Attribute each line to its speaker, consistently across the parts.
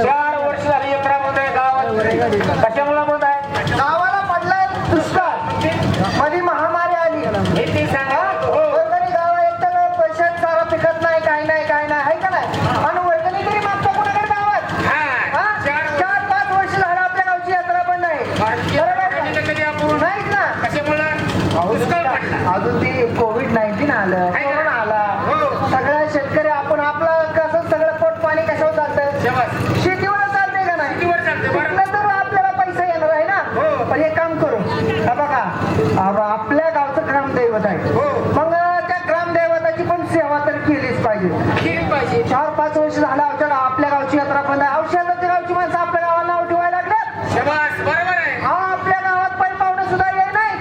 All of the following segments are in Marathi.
Speaker 1: 4 वर्ष झाली यात्रा बंद आहे गावात. कशामुळे बंद आहे?
Speaker 2: गावाला पडलाय दुष्काळ, मध्ये महामारी आली.
Speaker 1: हे ते सांगा.
Speaker 2: वर्गणी गावा एक तर पैशात सारा पिकत नाही, काय नाही काय नाही आहे का नाही. आणि वर्गणी तरी मागतो कोणाकडे गावात.
Speaker 1: हा,
Speaker 2: 4-5 वर्ष झालं आपल्या गावची यात्रा बंद आहे.
Speaker 1: कधी आपण
Speaker 2: नाहीच ना.
Speaker 1: कशामुळे दुष्काळ पडला.
Speaker 2: अजून ते कोविड-19 आलं, कोरोना आला. सगळ्या शेतकरी आपण आपलं कसं सगळं पोट पाणी कशावर चालतं, शेतीवर चालतंय का नाही. कुठलं तर आपल्याला पैसा येणार आहे ना. पण एक काम करू, हा बघा आपल्या गावचं ग्रामदैवत आहे. मग त्या ग्रामदैवताची पण सेवा तर केलीच पाहिजे. 4-5 वर्ष झालं आपल्या गावची यात्रा बंद आहे. औषधाच्या गावची माणसं आपल्या गावाला नाव ठेवायला लागले.
Speaker 1: बरोबर आहे.
Speaker 2: हा, आपल्या गावात पण पाहुणे सुद्धा येत नाही.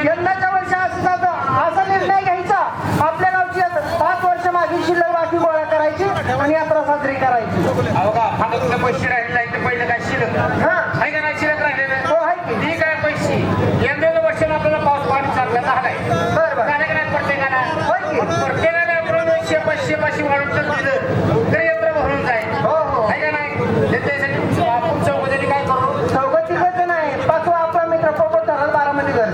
Speaker 2: यंदाच्या वर्षी असा निर्णय घ्यायचा, आपल्या गावची 5 वर्ष मागील शिल्लक बाकी गोळा करायची आणि यात्रा साजरी करायची.
Speaker 1: फक्त पैसे राहिले नाही तर पहिलं काय शिल्लक आहे का नाही? शिल्लक राहिलेलं
Speaker 2: हो आहे की.
Speaker 1: ठीक आहे. पैसे यंदाच्या वर्षाला आपल्याला पाऊस पाणी चांगला झालाय.
Speaker 2: बरोबर
Speaker 1: झालं का नाही? प्रत्येकाला प्रत्येकाला 500 वाढून तर दिलं तर यंत्र भरून जाईल.
Speaker 2: हो हो
Speaker 1: आहे का नाही? त्याच्यासाठी आपण चौघजणी काय करू?
Speaker 2: चौघतीचं नाही, 5वा आपला मित्र पोपट धरण बारामती घर,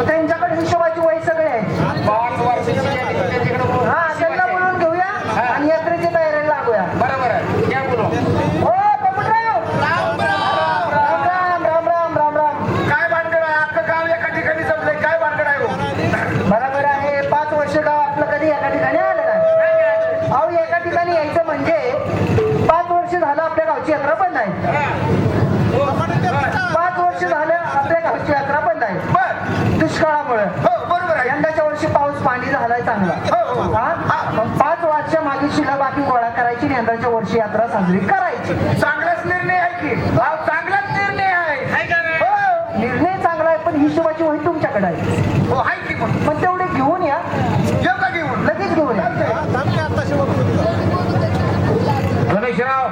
Speaker 2: त्यांच्याकडे हिशोबाची वही सगळे आहे.
Speaker 1: 5 वर्षाची
Speaker 2: हा, त्यांना बोलून घेऊया आणि यात्रेची तयारी लागूया.
Speaker 1: बरोबर आहे. या बोलू.
Speaker 2: हो पोपटराव, राम राम राम राम राम राम.
Speaker 1: काय भानगड आहे? अख्खं गाव एका ठिकाणी जमलंय. काय भानगड आहे हो?
Speaker 2: बरोबर आहे. 5 वर्ष गाव आपलं कधी एका ठिकाणी आलं नाही. अहो, एका ठिकाणी यायचं म्हणजे 5 वर्ष झालं आपल्या गावची यात्रा बंद आहे. 5 वर्ष झालं आपल्या गावची यात्रा बंद आहे दुष्काळामुळे.
Speaker 1: बरोबर आहे.
Speaker 2: यंदाच्या वर्षी पाऊस पाणी झालाय चांगला. मग 5 वर्ष मागे शिला बाकी गोळा करायची आणि यंदाच्या वर्षी यात्रा साजरी करायची.
Speaker 1: चांगलाच निर्णय आहे की. चांगलाच निर्णय आहे का नाही?
Speaker 2: हो, निर्णय चांगला आहे, पण हिशोबाची वही तुमच्याकडे आहे.
Speaker 1: हो आहे की.
Speaker 2: पण तेवढे घेऊन या.
Speaker 1: येऊ का घेऊन?
Speaker 2: लगेच घेऊन या.
Speaker 1: गणेशराव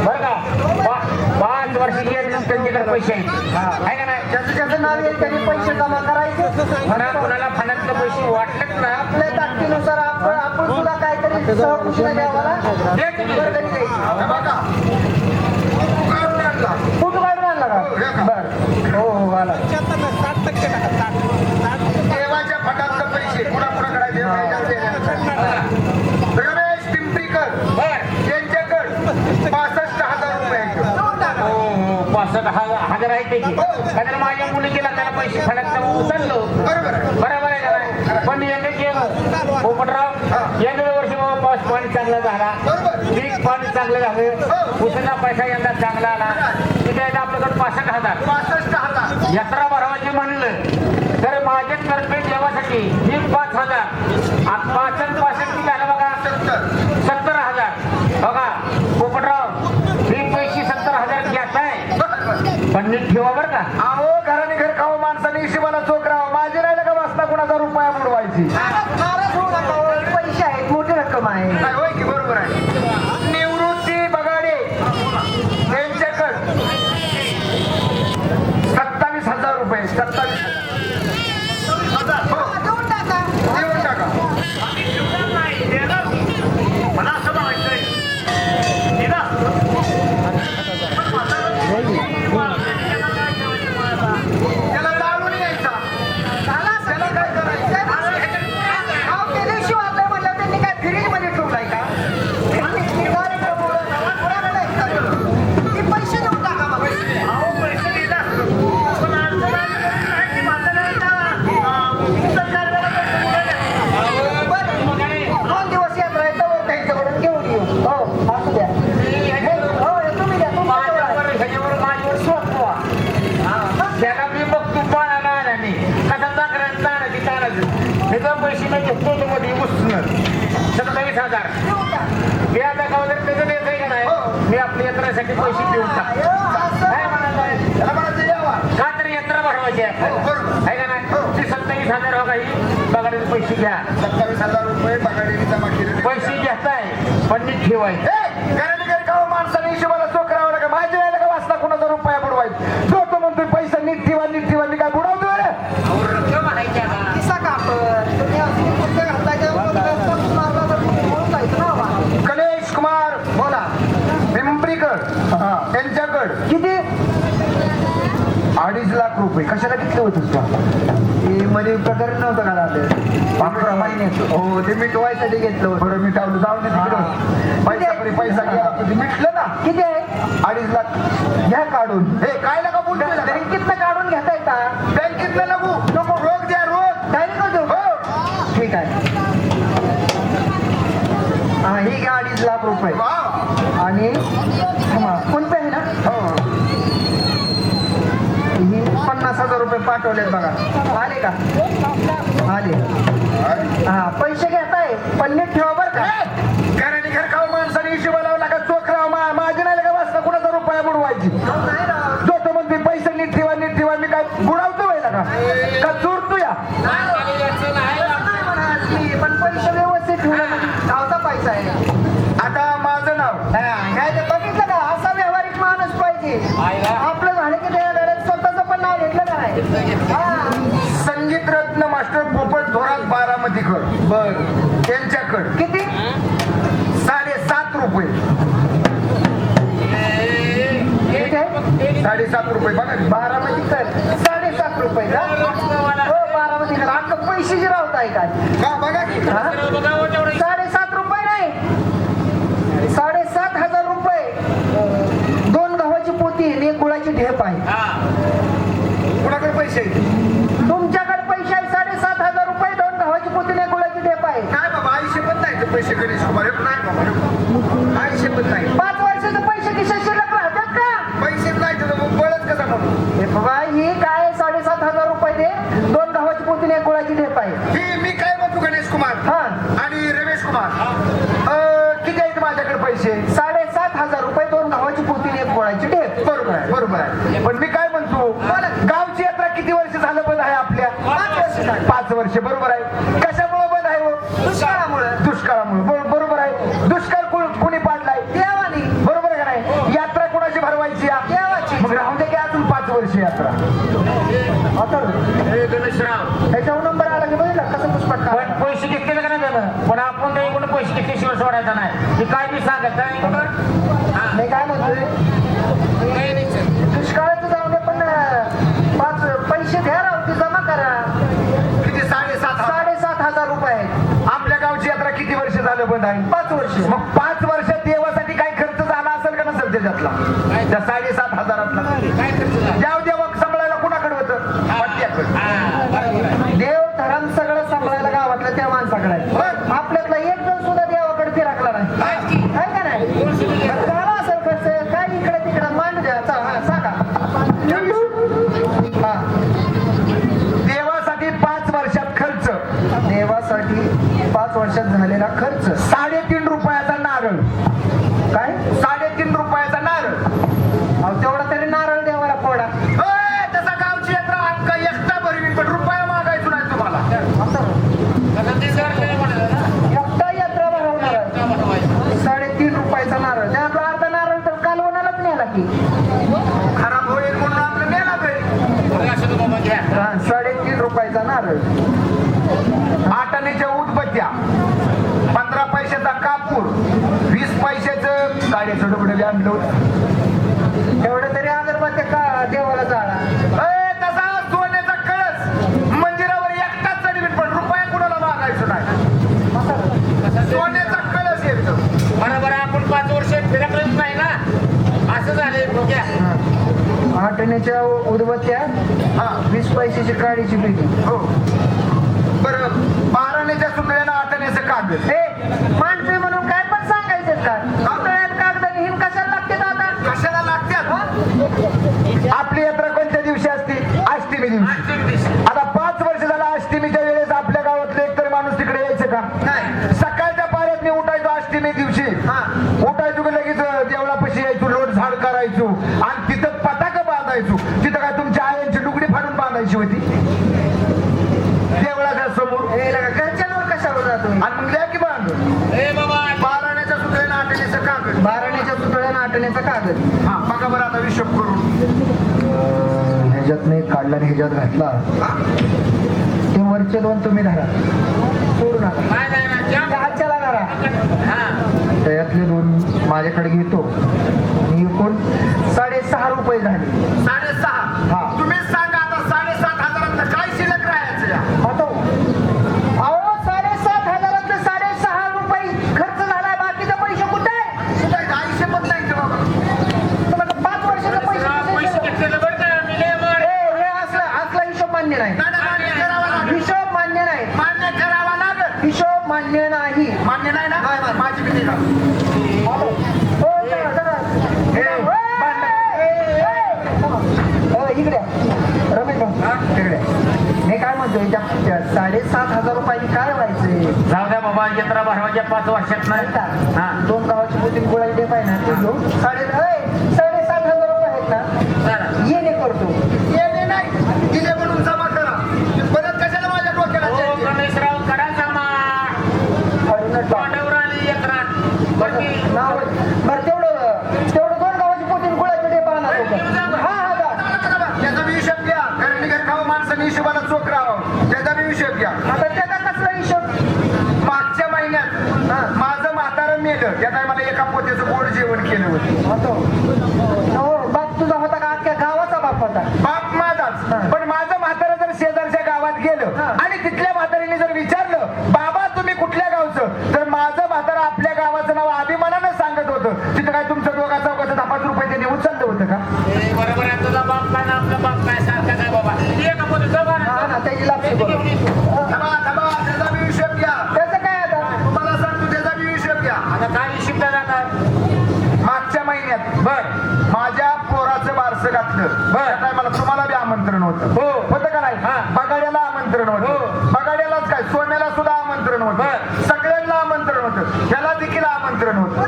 Speaker 1: बरं का, 5 वर्षाची त्यांच्याकडे पैसे आहेत आहे का नाही?
Speaker 2: ज्याचं ज्याचं नाव येईल त्यांनी पैसे जमा करायचे.
Speaker 1: म्हणा कोणाला फणातले पैसे वाटलेत ना,
Speaker 2: आपल्या ताकदीनुसार आपण सुद्धा काहीतरी सहकुशीला द्यावाला वर्गणी द्यायची. फोटो काढून आणला का? बरं, हो हो आला.
Speaker 1: देवाच्या फटातले पैसे कुणाकुणाकडे रमेश पिंपरीकर यांच्याकडे 65,000 रुपये. हो, 65,000 आहे त्याची. कारण माझ्या मुलीला त्याला पैसे फटातलं उचललो. बरोबर आहे का नाही? पण यांनी केलं पोपटराव, यंदा वर्षी पाऊस पाणी चांगला झाला, पीक पाणी चांगलं झालं, उचलला पैसा यंदा चांगला आला. तिथे आपल्याकडे 65,000 यात्रा भरवायची म्हणलं तर माझ्यातर्फे देवासाठी ही 5,000 65 झालं बघा, 70,000. बघा पोपटराव, ही पैसे 70,000 घेताय पण नीट ठेवा बरं का.
Speaker 2: अहो, घराने घर खाऊ माणसाने हिशोबाला चोख राहावं. माझी राहिलं का वाचता कुणाचा रुपया बुडवायची. पैसे आहेत, मोठी रक्कम आहे.
Speaker 1: होय की? बरोबर आहे.
Speaker 2: निवृत्ती बगाडे यांच्याकडे
Speaker 1: 27,000 रुपये. 27,000
Speaker 2: देऊन टाका.
Speaker 1: देऊन टाका. मला असं म्हणायचंय त्याला जाळून यायचा.
Speaker 2: त्याला काय करायचं? अहो, केल्याशिवाय आपल्या म्हणलं त्यांनी काय फ्रीजमध्ये ठेवलाय का? ते पैसे देऊन टाका मग.
Speaker 1: अहो, पैसे दिला पण अडचण आहे की म्हाताऱ्याला
Speaker 2: बरं, 2 दिवस यात्रा आहे, तोवर त्यांच्याकडून घेऊन येऊ. हो, असू द्या. हो, हे तुम्ही द्या.
Speaker 1: ह्याच्यावर माझ्यावर सोपवा. त्याला मी बघतो पाण्याला आणाने कसा चाकऱ्यात ताणायची ताणायचं. हे जर पैसे मी घेतो तो मध्ये उचलून 27,000 मी आता गाव जर त्याचं देत आहे का नाही, मी आपल्या यात्रेसाठी पैसे देऊन टाकतो. काय म्हणायचं? का तरी यात्रा भरवायची आहे आहे का नाही? ती 27,000 हो काही बघायचे पैसे घ्या.
Speaker 3: 27,000 रुपये बघाडीने जमा केले.
Speaker 1: पैसे घेताय पण नीट ठेवायचे.
Speaker 2: माणसाने हिशोबाला चोख राहावं लागा. माझ्या राहिलं का वाचता कुणाचा रुपया बुडवायचा. जो तो म्हणतोय पैसा नीट ठेवा नीट ठेवा. मी काय बुडवतोय? गणेश कुमार बोला, पिंपरीकर
Speaker 3: 2.5 लाख रुपये
Speaker 2: कशाला घेतलं होतं तू हे मध्ये प्रकरण नव्हतं का आपलं 15 महिन्याचं
Speaker 3: हो ते मिटवायसाठी घेतलं होतं. बरं मिटावलं जाऊन दे तिकडं. पैसा परी पैसा घ्या ते मिटलं ना.
Speaker 2: किती आहे
Speaker 3: 2.5 लाख
Speaker 2: घ्या काढून
Speaker 3: हे काय नका बोलतोय ना.
Speaker 2: बँकेतनं काढून घेता येता
Speaker 3: बँकेतलं नको रोख द्या रोख.
Speaker 2: डायरेक्ट होतो
Speaker 3: हो
Speaker 2: ठीक आहे हा ही घ्या 2.5 लाख रुपये
Speaker 3: वा.
Speaker 2: आणि फोन पे आहे ना
Speaker 3: हो
Speaker 2: ही 50,000 रुपये पाठवलेत बघा आले का आले हा पैसे घेताय पण नीट ठेवा बरं का
Speaker 3: घराने घर खाऊ माणसाने हिशोब लावला का चोख राव माझी नाही का वाचता कुणाचा रुपया बुडवायची
Speaker 2: नाही राव.
Speaker 3: जो तो म्हणते पैसे नीट ठेवा मी काय बुडावतो व्हायला का चोरतो या.
Speaker 2: असं नाही म्हणाल मी, पण पैसे व्यवस्थित ठेवला गावचा पैसा आहे
Speaker 3: आता माझं नाव
Speaker 2: काय ते बघितलं का असा व्यावहारिक माणूस पाहिजे आपलं झालं की त्या गाड्यात स्वतःच पण नाव घेतलं का नाही हा.
Speaker 3: संगीत रत्न मास्टर पोपट थोरात बारामतीकर बर त्यांच्याकडं
Speaker 2: किती
Speaker 3: 7.5 रुपये
Speaker 2: किती आहे
Speaker 3: 7.5 रुपये बघा
Speaker 2: बारामती कर 7.5 रुपये का हो बारामती कर अख्खं पैसे जे राहताय काय
Speaker 3: का बघा की
Speaker 2: 7.5 रुपये नाही 7,500 रुपये 2 गव्हाची पोती आणि 1 गुळाची ढेप आहे
Speaker 3: कुणाकडे पैसे
Speaker 2: तुमच्याकडे पैसे आहे 7,500 रुपये 2 गव्हाची पोती आणि 1 गुळाची ढेप आहे
Speaker 3: नाही बाबा आयुष्य पण नाही ते पैसे गणेश कुमार हे नाही बाबा आयुष्य पण नाही
Speaker 2: 5 वर्षाचे पैसे खिशात शिल्लक राहतात का
Speaker 3: पैसे नाही तर मग बळच कसा म्हणून
Speaker 2: हे बाबा ही काय 7,500 रुपये दे 2 गव्हाची पोती आणि 1 गुळाची ढेप आहे
Speaker 3: ही मी काय म्हणतो गणेश कुमार
Speaker 2: हा
Speaker 3: आणि रमेश कुमार किती आहेत माझ्याकडे पैसे
Speaker 2: 7,500 रुपये 2 गव्हाची पोती आणि 1 गुळाची ढेप
Speaker 3: बरोबर आहे पण मी काय म्हणतो गावची यात्रा किती वर्ष झालं बंद आहे आपल्या
Speaker 2: 5 वर्ष झाली.
Speaker 3: 5 वर्ष बरोबर आहे कशामुळे बंद आहे हो? दुष्काळामुळे बरोबर आहे दुष्काळ कोणी पाडलाय
Speaker 2: देवानी
Speaker 3: बरोबर आहे का नाही यात्रा कोणाची भरवायची या?
Speaker 2: देवाची.
Speaker 3: मग राहून दे की अजून 5 वर्ष यात्रा
Speaker 1: गणेशराव
Speaker 2: त्याच्यावर नंबर आला की बघितलं कसं पुष्पट
Speaker 1: पण पैसे घेतले का नाही त्यानं पण आपण काही कोणी पैसे घेतल्याशिवाय सोडायचा नाही ते काय बी सांगत काय
Speaker 2: मी काय म्हणतोय दुष्काळाचं जाऊ दे पण 5 पैसे द्या राव ते जमा करा
Speaker 3: किती 7.5
Speaker 2: 7,500 रुपये आहेत
Speaker 3: आपल्या गावची यात्रा किती वर्ष झालं बंद आहे
Speaker 2: 5 वर्ष
Speaker 3: मग 5 वर्षात देवासाठी काय खर्च झाला असेल का नसेल त्याच्यातला त्या 7,500
Speaker 1: काय खर्च झाला?
Speaker 3: द्याव देवा सांभाळायला कुणाकडे होतं वाट्याकडे
Speaker 2: देव धर्म सगळं सांभाळायला गावातलं त्या माणसाकडे आहे. आपल्यातला एक जण सुद्धा देवाकडे फिरकला नाही आहे का नाही मग झाला असेल खर्च काय इकडे तिकडे मान द्या सांगा हा
Speaker 3: देवासाठी 5 वर्षात खर्च
Speaker 2: देवासाठी 5 वर्षात झालेला खर्च
Speaker 3: 3.5 रुपयाचा नारळ
Speaker 2: काय
Speaker 3: 3.5 रुपयाचा नारळ
Speaker 2: अहो तेवढा तरी नारळ देवाला फोडा
Speaker 3: होय, तसा गावची यात्रा अख्खा एकटा भरवी पण रुपया मागायचो नाही तुम्हाला
Speaker 2: एकटा यात्रा भरवणार 3.5 रुपयाचा नारळ त्यातला अर्धा नारळ तर कालवणालाच नेला की
Speaker 3: खराब होईल म्हणून आपलं नेला तरी
Speaker 2: 3.5 रुपयाचा नारळ
Speaker 3: 8 उदबत्त्या 15 पैशाचा कापूर 20 पैशाचं गाड्याचं डबडं बी आणलं होतं.
Speaker 2: एवढं तरी अगरबत्त्या का देवाला जाळा
Speaker 3: तसा सोन्याचा कळस मंदिरावर एकटाच चढवीत पण रुपया कुणाला मागायचो नाही सोन्याचा कळस येतो
Speaker 1: बरोबर आपण 5 वर्ष फिरकलंच नाही ना असं झालंय बघ्या
Speaker 2: 8 उदबत्त्या
Speaker 3: हा
Speaker 2: 20 पैशाची काडीची पेटी
Speaker 3: हो बरं 12 सुटल्यानं 8 कागद
Speaker 2: हे माणसे म्हणून काय पण सांगायचं का आपल्याला कागद हिम कशाला लागते आता
Speaker 3: कशाला लागतात आपली यात्रा कोणत्या दिवशी असते अष्टमी दिवशी आता 5 वर्ष झाला अष्टमीच्या वेळेस आपल्या गावातले एकतरी माणूस तिकडे यायचं का
Speaker 2: नाही
Speaker 3: सकाळच्या पाऱ्यात मी उठायचो अष्टमी दिवशी उठायचो की लगेच देवळापाशी यायचो लोट झाड करायचो आणि तिथं पताका बांधायचो तिथं काय तुमच्या आयांची लुगडी फाडून बांधायची होती देवळाच्या समोर
Speaker 2: घरच्यांवर कशावर जातो
Speaker 3: आणि मग द्या की बांधून 12 सुटल्यानं 8 कागद
Speaker 2: 12 सुतळ्यानं 8 कागद
Speaker 3: हा बघा बरं आता हिशोब करून
Speaker 2: ह्याच्यात नाही काढला आणि ह्याच्यात घातला ते वरचे 2 तुम्ही धरा सोडू नका
Speaker 1: नाही
Speaker 2: हातच्याला धरा
Speaker 1: हा
Speaker 2: त्यातले 2 माझ्याकडे घेतो मी एकूण 6.5 रुपये झाले.
Speaker 3: 6.5.
Speaker 2: हा.
Speaker 3: तुम्हीच सांगा आता 7,500 काय शिल्लक राहायचं या?
Speaker 2: आता अहो 7,500 6.5 रुपये खर्च झालाय. बाकीचे पैसे कुठे आहे?
Speaker 3: सुद्धा आयुष्य पण नाही का बाबा?
Speaker 2: तुम्हाला 5 वर्षाचे पैसे
Speaker 1: घेतलेलं बरं का मी लय वर.
Speaker 2: हे असला हिशोब मान्य नाही.
Speaker 3: मान्य करावा लागेल.
Speaker 2: हिशोब मान्य नाही.
Speaker 3: मान्य करावा लागेल.
Speaker 2: हिशोब मान्य नाही.
Speaker 3: मान्य नाही ना? माझी भीती का?
Speaker 2: हो, चला, चला. इकडे रमेश भाऊ तिकडे मी काय म्हणतोय 7,500 रुपयांनी काय व्हायचे?
Speaker 1: जाऊ द्या बाबा जत्रा भरवायच्या 5 वर्षात नाही
Speaker 2: का?
Speaker 1: हा.
Speaker 2: 2 गावाची पोती गोळा दे पाहिजे ना ते घेऊन 7,500 रुपये आहेत ना.
Speaker 1: चला.
Speaker 2: येणे करतो.
Speaker 3: येणे नाही दिले म्हणून जमा करा. परत कशाला माझ्या डोक्याला
Speaker 1: हो
Speaker 3: चढते?
Speaker 1: गणेशराव करा जमा. तोंडावर आली जत्रा बाकी
Speaker 2: बरं तेवढं 2 गावाची पोती गोळ्याचे दे पाहणार. हा हा जा.
Speaker 3: त्याचा बी हिशोब घ्या. घरी घर खावं माणसाने हिशोबाला चोख राहावं. त्याचा बी हिशोब घ्या.
Speaker 2: आता त्याचा कसला हिशोब?
Speaker 3: मागच्या महिन्यात माझं म्हातारं मेलं. त्या टायमाला एका पोत्याचं गोड जेवण केलं होतं.
Speaker 2: हो बाप तुझा होता का? अख्ख्या गावाचा बाप होता.
Speaker 3: बाप माझाच. पण माझं म्हातारं जर शेजारच्या गावात गेलं आणि तिथल्या म्हातारीने जर विचारलं बाबा तुम्ही कुठल्या गावचं, तर माझं म्हातारं आपल्या गावाचं नाव अभिमानानं सांगत होतं. तिथं काय तुमचं दोघा चौकाचं 10-5 रुपये त्यांनी उचललं होतं का?
Speaker 1: ए, बरोबर आहे तुझा बाप काय ना आपला बाप काय सारखा काय बाबा ये का मध्ये जमा
Speaker 2: हा ना त्याची लापशी करू.
Speaker 3: थांबा थांबा त्याचा बी हिशोब घ्या.
Speaker 2: त्याचं काय आता?
Speaker 3: तुम्हाला सांगतो त्याचा बी हिशोब घ्या.
Speaker 1: आता काय शिकता जाणार
Speaker 3: मागच्या महिन्यात
Speaker 1: बर
Speaker 3: माझ्या पोराचं बारसं घातलं.
Speaker 1: बरं.
Speaker 3: त्या मला तुम्हाला बी आमंत्रण होतं.
Speaker 1: हो.
Speaker 3: होतं का नाही?
Speaker 1: हा.
Speaker 3: बगाड्याला आमंत्रण होतं.
Speaker 1: हो.
Speaker 3: बगाड्यालाच काय सोन्याला सुद्धा आमंत्रण होतं.
Speaker 1: बरं.
Speaker 3: सगळ्यांना आमंत्रण होतं. ह्याला देखील आमंत्रण होतं.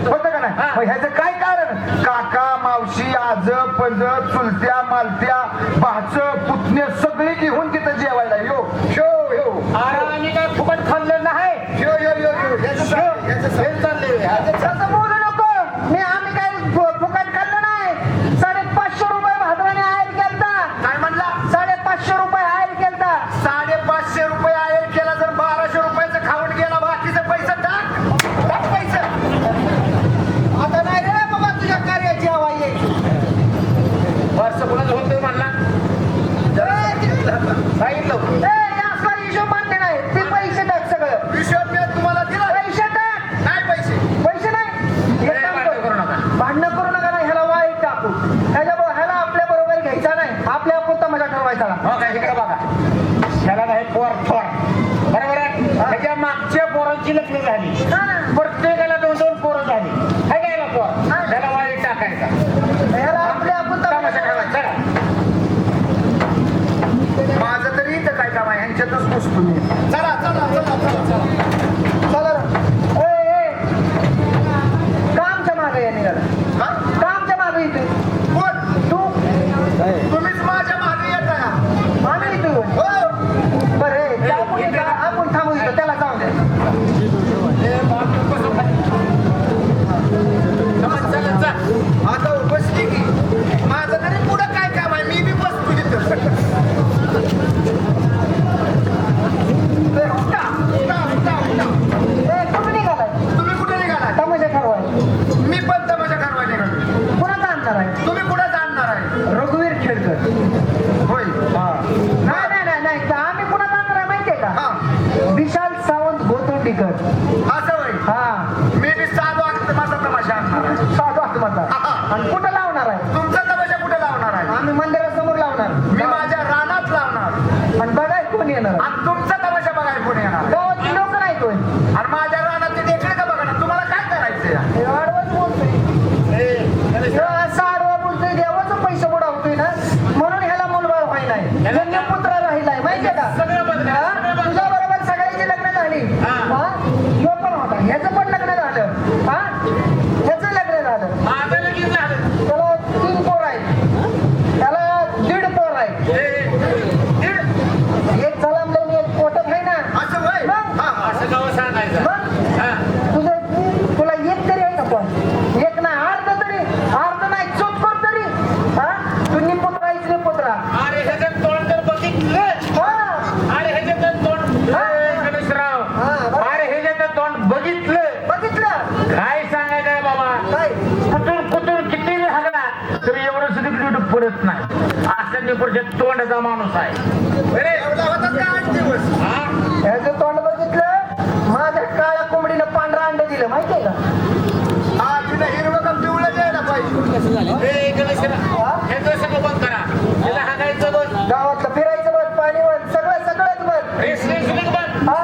Speaker 3: होतं का नाही?
Speaker 1: हा.
Speaker 3: मग ह्याचं काय कारण? काका मावशी आज पंज चुलत्या मालत्या भाचं पुतणे सगळी घेऊन तिथं जेवायला यो शो यो
Speaker 1: अरे आम्ही काय फुकट खाल्लं नाही
Speaker 3: यो यो यो यो
Speaker 1: हे चाललंय
Speaker 2: तसं बोलू नको. आम्ही काय फुकट खाल्लं नाही. 550 रुपये भाद्राने आयर केलता.
Speaker 3: काय म्हणला?
Speaker 2: 550 रुपये आयर केलता.
Speaker 3: 550 रुपये आयर केला. जर 1200 रुपयाचं खाऊन गेला बाकीचे पैसे टाक पैसे.
Speaker 2: आता नाही रे बाबा तुझ्या कार्याची हवा आहे.
Speaker 1: वर्ष कुणाच होतोय म्हणला सांगितलं
Speaker 2: असला हिशोब मान्य नाही. ते पैसे टाक सगळं.
Speaker 3: हिशोब मी तुम्हाला दिला.
Speaker 2: पैसे टाक.
Speaker 3: नाही पैसे.
Speaker 2: पैसे नाही. एक काम
Speaker 1: भांडण
Speaker 2: कर.
Speaker 1: करू नका.
Speaker 2: भांडणं करू नका ना. ह्याला वाईट टाकू. ह्याला आपल्या बरोबर घ्यायचा नाही. आपल्या आपण तमाशा ठरवायचा.
Speaker 1: हो काय इकडे बघा त्याला नाही पोर थोर बरोबर आहे त्याच्या मागच्या पोरांची लग्न झाली
Speaker 2: हा ना.
Speaker 1: प्रत्येकाला 2-2 पोरं झाली काय काय पोर त्याला वाईट टाकायचा
Speaker 2: ह्याला आपल्या आपण
Speaker 1: तमाशा
Speaker 2: तमाशा
Speaker 1: ठरवायचा चला.
Speaker 3: माझं तरी इथं काय काम आहे? ह्यांच्यातच पुसतो मी. चला चला चला चला चला.
Speaker 2: चला रे. ए कामच्या मागे या निघाला.
Speaker 3: हा?
Speaker 2: कामच्या मागे येते
Speaker 3: कोण?
Speaker 2: तू.
Speaker 3: तुम्हीच माझ्या मागे येता का?
Speaker 2: आम्ही येतो.
Speaker 3: हो.
Speaker 2: बरं हे आपण थांबू इथं. त्याला जाऊ दे.
Speaker 1: चला जा.
Speaker 3: आता बसली की माझं तरी पुढं काय काम आहे? मी बी बसतो तिथं. उठा, उठा, उठा, उठा.
Speaker 2: ए कुठे निघालाय?
Speaker 3: तुम्ही कुठे निघाला?
Speaker 2: तमाशा ठरवाय.
Speaker 3: मी पण तमाशा ठरवायला निघालो.
Speaker 2: कुणाचा आणणार आहे?
Speaker 3: तुम्ही कुठे जाणार आहे?
Speaker 2: रघुवीर खेळकर.
Speaker 3: होय.
Speaker 2: नाही नाही नाही नाही. आम्ही कुणाचा आणणार आहे माहितीये का?
Speaker 3: हा.
Speaker 2: विशाल सावंत गोतोंडीकर.
Speaker 3: असं होय.
Speaker 2: हा
Speaker 3: मी बी 7 वाजता माझा तमाशा आणणार आहे.
Speaker 2: साधू आत्माचा. आणि कुठं लावणार आहे?
Speaker 3: तुमचा तमाशा कुठे लावणार आहे?
Speaker 2: आम्ही मंदिरासमोर लावणार.
Speaker 3: मी माझ्या रानात लावणार.
Speaker 2: आणि बघाय कोण येणार?
Speaker 3: आणि तुमचा तमाशा बघायला कोण येणार?
Speaker 2: गावातली लोक नाही कोण.
Speaker 3: आणि माझ्या रानात ते देखणे का बघा ना. तुम्हाला काय करायचंय?
Speaker 2: हे आडवंच बोलतोय. हे असं आडवा बोलतोय. देवाचं पैसे बुडावतोय ना म्हणून ह्याला मुलबाळ व्हाय नाही. जन्य पुत्र राहिलाय माहितीये का?
Speaker 1: सगळं बदल.
Speaker 2: तुझ्या बरोबर सगळ्यांची लग्न झाली.
Speaker 1: हा.
Speaker 2: ह्यो पण होता. ह्याचं पण लग्न झालं. हा ह्याचं लग्न झालं.
Speaker 1: माझं लगीन झालं
Speaker 2: त्याला 3 पोर आहेत. त्याला 1.5 पोर आहेत. एक जलमलं एक पोटात आहे ना.
Speaker 3: असं होय.
Speaker 2: मग?
Speaker 3: हा, हा.
Speaker 1: असं गाव सांगायचं
Speaker 2: मग
Speaker 1: हा.
Speaker 2: तुला एक तरी आहे का पण? एक
Speaker 1: बोलत नाही असं निपुरच्या तोंडाचा माणूस आहे हा?
Speaker 2: ह्याचं तोंड बघितलं माझ्या काळ्या कोंबडीनं पांढरं अंड दिलं माहितीये का
Speaker 3: हिरवं का पिवळं द्यायला पाहिजे
Speaker 1: हे गणेश सगळं बंद करा त्याला हागायचं बंद
Speaker 2: गावातलं फिरायचं बंद पाणी बंद सगळंच बंद
Speaker 1: रेस्लिंग बंद
Speaker 2: हा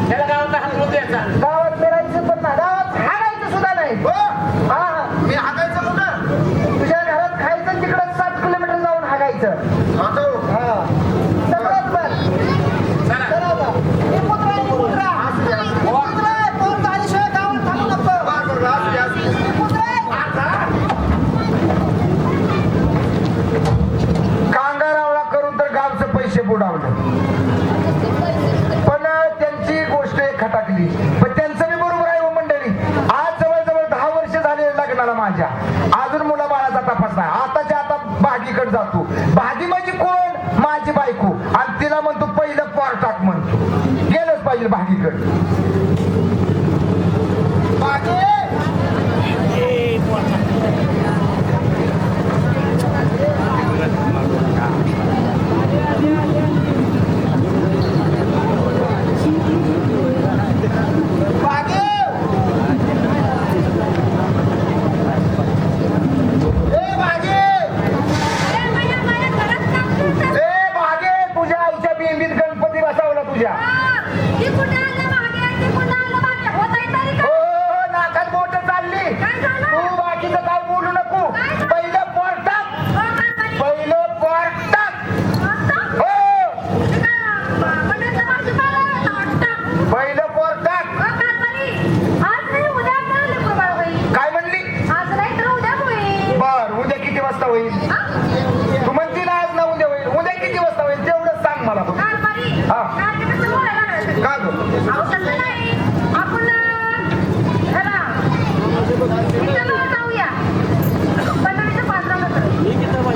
Speaker 1: त्याला गावाचा हात द्यायचा
Speaker 2: गावात फिरायचं पण ना गावात हागायचं सुद्धा नाही हा
Speaker 3: मी हागायचं कुठं
Speaker 2: तुझ्या घरात खायचं तिकडं 7 किलोमीटर जाऊन हागायचं हा सगळंच बंद
Speaker 1: चला
Speaker 2: चला आता. हे पुत्रा, हे पुत्रा. हे पुत्रा, पोर झाल्याशिवाय गावात थांबू नको. हे पुत्रा.
Speaker 3: कांगारावळा करून तर गावचं पैसे बुडावलं पण त्यांची गोष्ट एक खटाकली पण त्यांचं बी बरोबर आहे हो मंडळी आज जवळजवळ 10 वर्ष झाले लग्नाला माझ्या अजून मुलाबाळाचा तपास नाही आताच्या आता भागीकडे जातो भागी म्हणजे कोण माझी बायको आणि तिला म्हणतो पहिलं पोर टाक म्हणतो गेलंच पाहिजे भागीकडे तुझ्या आईच्या बिंबीत गणपती बसवला तुझ्या हो नाकात बोट चालली तू बाकीचं काय बोलू नको पहिलं पोर टाक पहिलं पोर टाक हो पहिलं पोर टाक काय म्हणली बर उद्या किती वाजता होईल तू म्हणती ना आज ना उद्या होईल उद्या किती वाजता होईल तेवढं सांग मला फक्त. का गं?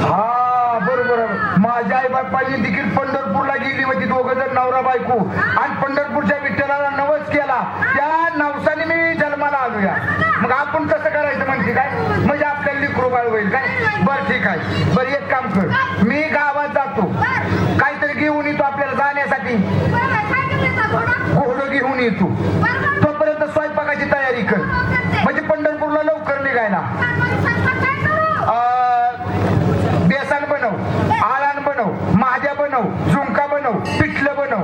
Speaker 3: हा बरोबर माझ्या आई बापाची तिकीट पंढरपूरला गेली होती दोघं जण नवरा बायको आणि पंढरपूरच्या विठ्ठलाला नवस केला त्या नवसाने मी जन्माला आलो या मग आपण कसं करायचं म्हणते काय म्हणजे आपल्याला लिकरू बाळ होईल काय बरं ठीक आहे बरं एक काम कर मी गावात जातो काहीतरी घेऊन येतो आपल्याला जाण्यासाठी घोडं घेऊन येतो तोपर्यंत स्वयंपाकाची तयारी कर म्हणजे पंढरपूरला लवकर निघायला बेसन बनव आळण बनव माझ्या बनव झुंका बनव पिठलं बनव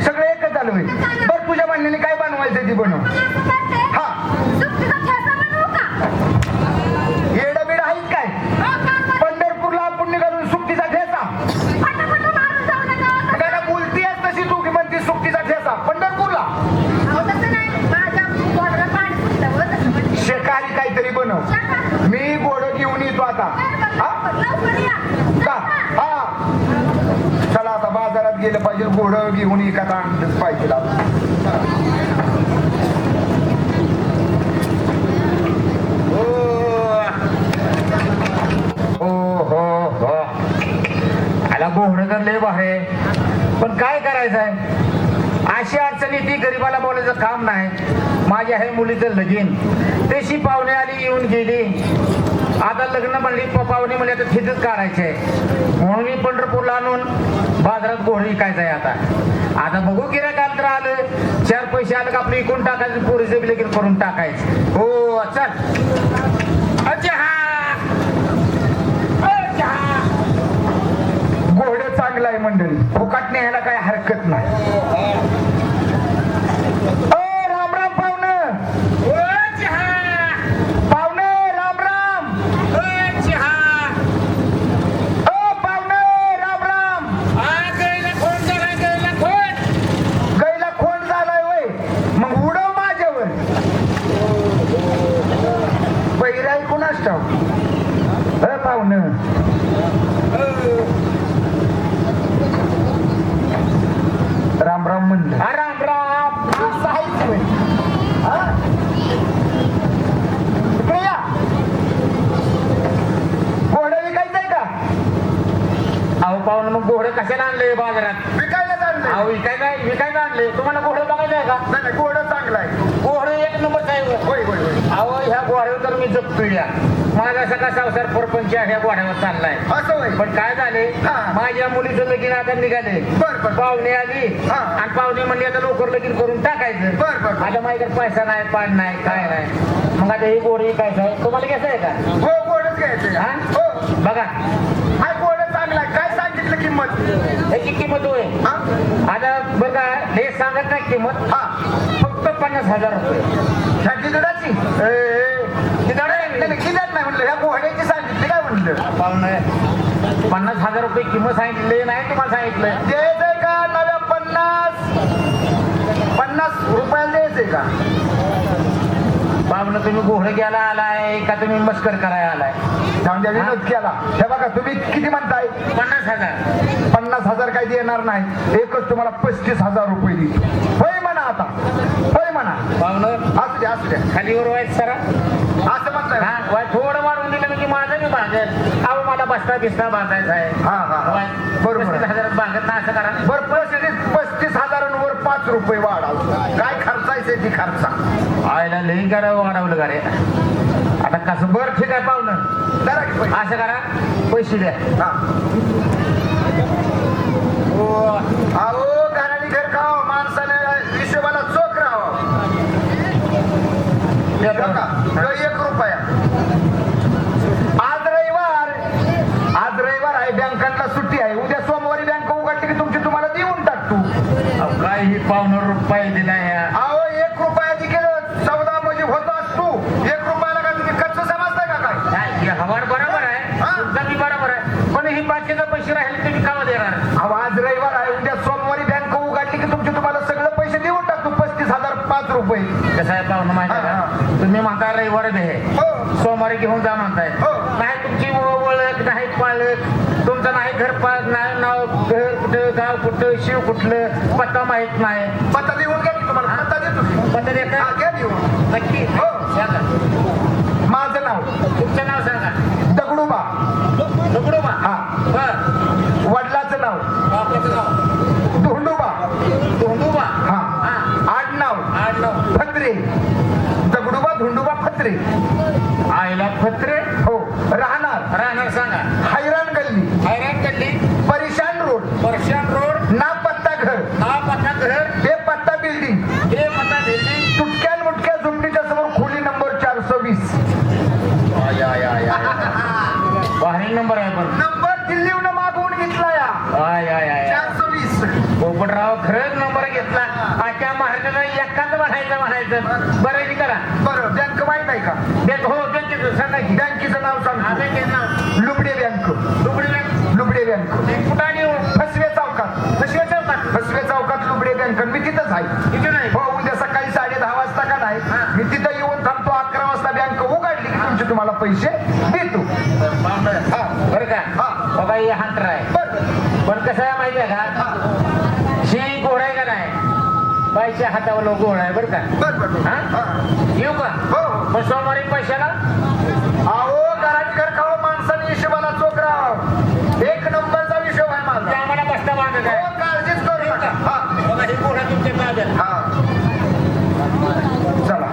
Speaker 3: सगळं एकच झालं होईल बरं तुझ्या म्हणण्याने काय बनवायचं ती बनव हा येडं बिड आहेत काय पंढरपूरला आपण निघालून सुट्टीचा ठेचा त्याला बोलती आहेस तशी तू की म्हणती सुट्टीचा ठेचा पंढरपूरला शेकारी काहीतरी बनव मी घोडं घेऊन येतो आता हा चला आता बाजारात गेलं पाहिजे घोडं घेऊन एखादा आणलंच पाहिजे
Speaker 1: घोडं तर लय आहे पण काय करायचं आहे अशी अडचणी ती गरीबाला बोलायचं काम नाही माझ्या हे मुलीचं लगीन तशी पाहुणे आली येऊन गेली आता लग्न म्हणली पाहुणे म्हणले आता थितच काढायचे म्हणून मी पंढरपूरला आणून बाजारात घोडं विकायचं आहे आता बघू गिऱ्हाईक तर आलं 4 पैसे आलं का आपलं इकून टाकायचं पोरीचं बी लगीन करून टाकायचं हो चल
Speaker 3: घोडं चांगलं आहे मंडळी फुकाट न्यायला काही हरकत नाही राम राम पाहुणं पाहुणे राम राम पाहुणे राम राम गैला खोंड झालाय वय मग उडव माझ्यावर बैराई कुणाच ठाव पाहुणं राम राम म्हणलं
Speaker 1: राम राम
Speaker 3: घोडं विकायचंय का
Speaker 1: अहो पाहुणं मग घोडं कशाला आणले बाजारात
Speaker 3: विकायला आणलंय
Speaker 1: अहो विकायला आणले तुम्हाला घोडं बघायचं आहे का
Speaker 3: नाही घोडं चांगलं आहे
Speaker 1: घोडं 1 नंबर आहे
Speaker 3: होय होय होय
Speaker 1: अहो ह्या घोड्यावर तर मी जगतो पिढ्या माझा सगळा संसार परपंच ह्या घोड्यावर चाललाय.
Speaker 3: असं होय.
Speaker 1: पण काय झाले
Speaker 3: हा.
Speaker 1: माझ्या मुलीचं लगीन आता निघाले.
Speaker 3: बर.
Speaker 1: पाहुणे आली
Speaker 3: हा.
Speaker 1: आणि पाहुणे म्हणली आता लवकर लगीन करून टाकायचं.
Speaker 3: बर.
Speaker 1: आता माझ्याकडे पैसा नाही पाण नाही काय नाही. मग आता ही गोडी काय आहे तुम्हाला कसं आहे का?
Speaker 3: हो गोडच घ्यायचं
Speaker 1: हा?
Speaker 3: हो.
Speaker 1: बघा
Speaker 3: हा गोड चांगला आहे. काय सांगितलं किंमत?
Speaker 1: ह्याची किंमत होय
Speaker 3: हा?
Speaker 1: आता बघा हे सांगत नाही किंमत
Speaker 3: हा.
Speaker 1: फक्त 50,000 रुपये.
Speaker 3: ह्या गिजडाची? गिजड नाही म्हणलं, ह्या घोड्याची सांगितली काय म्हणलं?
Speaker 1: पाहुणे 50,000 रुपये किंमत सांगितली नाही तुम्हाला सांगितलं.
Speaker 3: द्यायचंय का नव्या 50 रुपयाला द्यायचंय का?
Speaker 1: पाहुणं तुम्ही घोडं घ्यायला आलाय का तुम्ही मस्कर करायला आलाय?
Speaker 3: समजा विनोद केला. हे बघा तुम्ही किती म्हणताय?
Speaker 1: 50,000.
Speaker 3: 50,000 काही देणार नाही. एकच तुम्हाला 35,000 रुपये देईल. होय म्हणा आता, होय म्हणा.
Speaker 1: पाहुणं
Speaker 3: असू द्या, असू द्या.
Speaker 1: खालीवर व्हायचं सरा
Speaker 3: असं म्हणताय.
Speaker 1: हा थोडं वाढून दिलं म्हणजे माझं मी भागेल. अहो मला बसता बिस्ता बांधायचा आहे.
Speaker 3: हा. बरोबर.
Speaker 1: 35,000 बांधत ना असं करा.
Speaker 3: बरं 35,000वर 5 रुपये वाढाव. काय खर्चायचंय ती खर्चा.
Speaker 1: आयला लई करा वाढवलं का रे आता कसं. बरं ठीक आहे पाहुणं
Speaker 3: जरा की पैसे.
Speaker 1: असं करा पैसे द्या.
Speaker 3: हा. अहो घराने घर खाव, माणसाने हिशोबाला चोख राहावं. बघा, ह्यो 1 रुपया. आज रविवार आहे, बँकांना सुट्टी आहे. उद्या सोमवारी बँक उघडली की तुमची तुम्हाला देऊन टाकतो.
Speaker 1: काय ही पाहुणं रुपये दिला या.
Speaker 3: अहो 1 रुपया केलं 14 म्हणजे होत असतो. 1 रुपयाला काय तुम्ही कच्च समजताय का काय?
Speaker 1: हे हवार बरोबर आहे
Speaker 3: हा.
Speaker 1: तुमचा बी बरोबर आहे पण ही बाकीचे पैसे राहिले तुम्ही कावा देणार?
Speaker 3: अहो आज रविवार आहे, उद्या सोमवारी बँक उघडली की तुमचे तुम्हाला सगळं पैसे देऊन टाकतो. 35,000 5 रुपये.
Speaker 1: कसं आहे पाहुणं माहिती आहे
Speaker 3: हा,
Speaker 1: का? तुम्ही म्हणता रविवार दे
Speaker 3: हो.
Speaker 1: सोमवारी घेऊन जा म्हणताय.
Speaker 3: हो.
Speaker 1: नाही तुमची ओळख नाही पाळख तुमचं नाही घर पाळख नाही नाव घर कुठं गाव कुठं शिव कुठलं पत्ता माहित नाही.
Speaker 3: पत्ता देऊन घ्या की तुम्हाला पत्ता देतो.
Speaker 1: पत्ता देता
Speaker 3: हा, घ्या देऊन.
Speaker 1: नक्की
Speaker 3: हो.
Speaker 1: सांगा
Speaker 3: माझं नाव
Speaker 1: तुमचं नाव सांगा.
Speaker 3: दगडूबा.
Speaker 1: दगडूबा.
Speaker 3: हा.
Speaker 1: बर.
Speaker 3: वडिलाचं नाव
Speaker 1: बापाचं नाव
Speaker 3: धोंडोबा.
Speaker 1: धोंडूबा.
Speaker 3: हा.
Speaker 1: हा.
Speaker 3: आडनाव
Speaker 1: आडनाव
Speaker 3: फत्रे. दगडूबा धोंडोबा फत्रे.
Speaker 1: आईला पत्रे.
Speaker 3: हो. राहणार
Speaker 1: सांगा.
Speaker 3: हैराण गल्ली,
Speaker 1: हैराण कल्ली
Speaker 3: परेशान रोड,
Speaker 1: परशान रोड
Speaker 3: ना पत्ता घर,
Speaker 1: पत्ता घर
Speaker 3: बेपत्ता बिल्डिंग,
Speaker 1: हे पत्ता बिल्डिंग.
Speaker 3: तुटक्या मुटक्या झुमडीच्या समोर खोली नंबर 420.
Speaker 1: भारी नंबर आहे पण.
Speaker 3: नंबर दिल्लीहून मागवून घेतला या.
Speaker 1: I I I
Speaker 3: 420.
Speaker 1: पोपटराव खरंच नंबर घेतला. आजच्या महाराजांना एकाच म्हणायचं बरं करा.
Speaker 3: बरं बँक माहित आहे का?
Speaker 1: हो त्यांचे सांगा की.
Speaker 3: बँकेचं नाव सांग.
Speaker 1: बँकेचं नाव
Speaker 3: लुबडे बँक.
Speaker 1: दुबळी बँक.
Speaker 3: लुबडे बँक
Speaker 1: कुठं आली हो?
Speaker 3: फसवे चौकात.
Speaker 1: कशी चौकात
Speaker 3: फसवे चौकात लुबडे बँक. मी तिथंच आहे.
Speaker 1: इथे नाही.
Speaker 3: हो उद्या सकाळी 10:30 वाजता का नाही
Speaker 1: हा.
Speaker 3: मी तिथं येऊन थांबतो. 11 वाजता बँक उघडली की तुमचे तुम्हाला पैसे देतो.
Speaker 1: हा बरं का.
Speaker 3: हा.
Speaker 1: बघा हे हंटर आहे
Speaker 3: बरं.
Speaker 1: पण कसं आहे माहिती आहे का? शी घोडा आहे का नाही बाईच्या हातावर घोडा आहे बरं का.
Speaker 3: बरं.
Speaker 1: हा?
Speaker 3: हा.
Speaker 1: येऊ का?
Speaker 3: हो.
Speaker 1: पण सोमवारी पैशाला
Speaker 3: अहो घरात घर खाव, माणसाने हिशोबाला चोख राहावं. 1 नंबरचा हिशोब आहे माझा.
Speaker 1: ते आम्हाला बसता बांधत आहे.
Speaker 3: हो, काळजीच करू नका. हा.
Speaker 1: बघा हे घोडा तुमच्या ताब्यात.
Speaker 3: हा. चला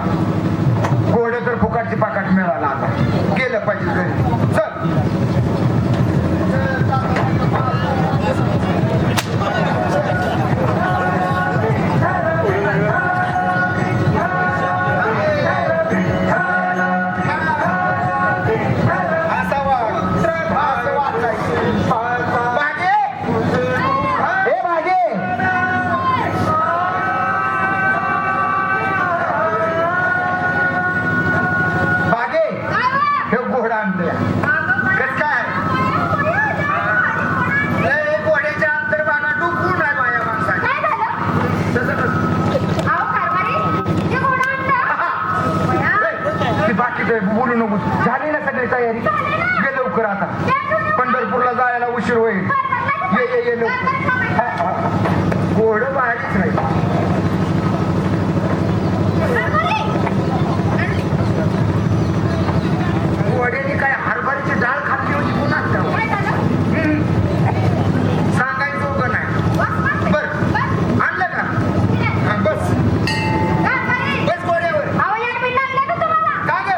Speaker 3: घोडे तर फुकाटची पाकाट मिळाला. आता गेलं पाहिजे घरी. चल. बोलू नको. झाली ना सगळी तयारी? ये लवकर आता. पंढरपूरला जायला उशीर होईल. ये लवकर. घोडं बाहेरच नाही. घोड्याने काय हरभऱ्याची डाळ खाल्ली होती पुन्हा सांगायचं उगं नाही. बरं आणलं का? हा, बस बस घोड्यावर. का ग?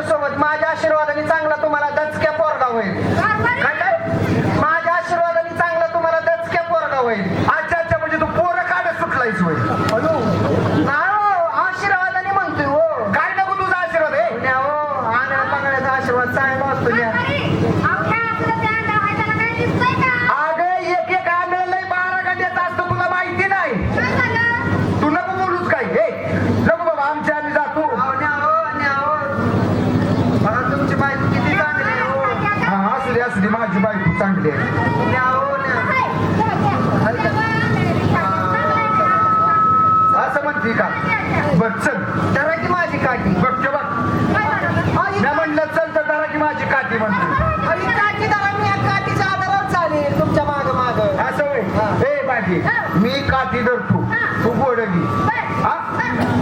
Speaker 2: सोबत माझ्या आशीर्वादाने चांगला तुम्हाला दचक्या पोरगा होईल. काय? माझ्या आशीर्वादाने चांगला तुम्हाला दचक्या पोरगा होईल.
Speaker 3: अच्छा अच्छा, म्हणजे तू पोरं काढ सुटलायच होय.
Speaker 2: नाही हो, आशीर्वादाने म्हणतोय हो.
Speaker 3: काय नको तुझा आशीर्वाद आहे.
Speaker 2: न्या हो, आंधळ्या पांगळ्याचा आशीर्वाद चांगला असतो न्या.
Speaker 3: अगं एक एक आंधळ लय 12 गंड्याचा असतो, तुला माहिती नाही. तू नको बोलूच काय. हे नको बाबा, आमच्या आम्ही जातो.
Speaker 2: अहो, न्या हो, न्या हो. बघा तुमची बायको किती चांगली आहे हो.
Speaker 3: हा, असू दे माझी बायको चांगली आहे.
Speaker 2: न्या हो, न्या.
Speaker 3: असं म्हणते का? बर चल.
Speaker 2: जरा की माझी काठी.
Speaker 3: बघ बघ,
Speaker 2: आई,
Speaker 3: मी म्हणलं चल तर जरा की माझी काठी म्हणते.
Speaker 2: आई, काठी जरा मी या काठीच्या आधारावर चालेल तुमच्या माग माग.
Speaker 3: असं होय. ए बाकी, मी काठी धरतो, तू गोड घे. हा,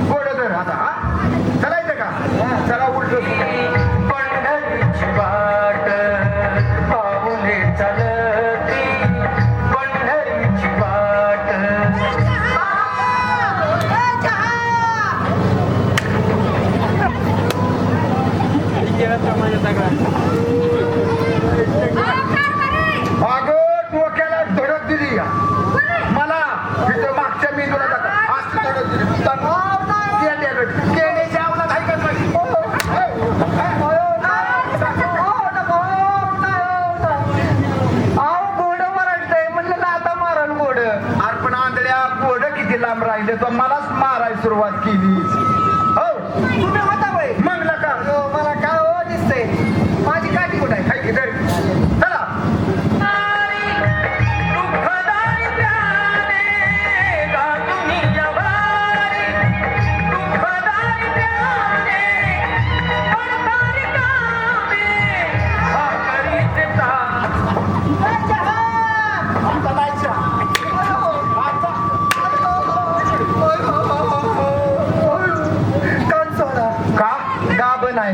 Speaker 3: गोड धर आता. हा, चलायचं का? चला उलट. पंढरीची वाट पाऊले चालती, पंढरीची वाट. अगं डोक्याला धडक दिली या मला. तिथं मागच्या मेंदूला जातात असं धडक दिली. केळीच्या आवलात आहे का माझी?
Speaker 2: गोड मराठतय म्हणलं ना आता मारण गोड.
Speaker 3: अरे पण आंधळ्या, गोड किती लांब राहिले तर मलाच मारायला सुरुवात केली. हो
Speaker 2: तुम्ही होता बाई.
Speaker 3: मग नका.
Speaker 2: मला काय हो दिसतंय. माझी काठी कुठे आहे?
Speaker 3: हाय की धर. चला.
Speaker 2: कान सोडा.
Speaker 3: का गाभण आहे.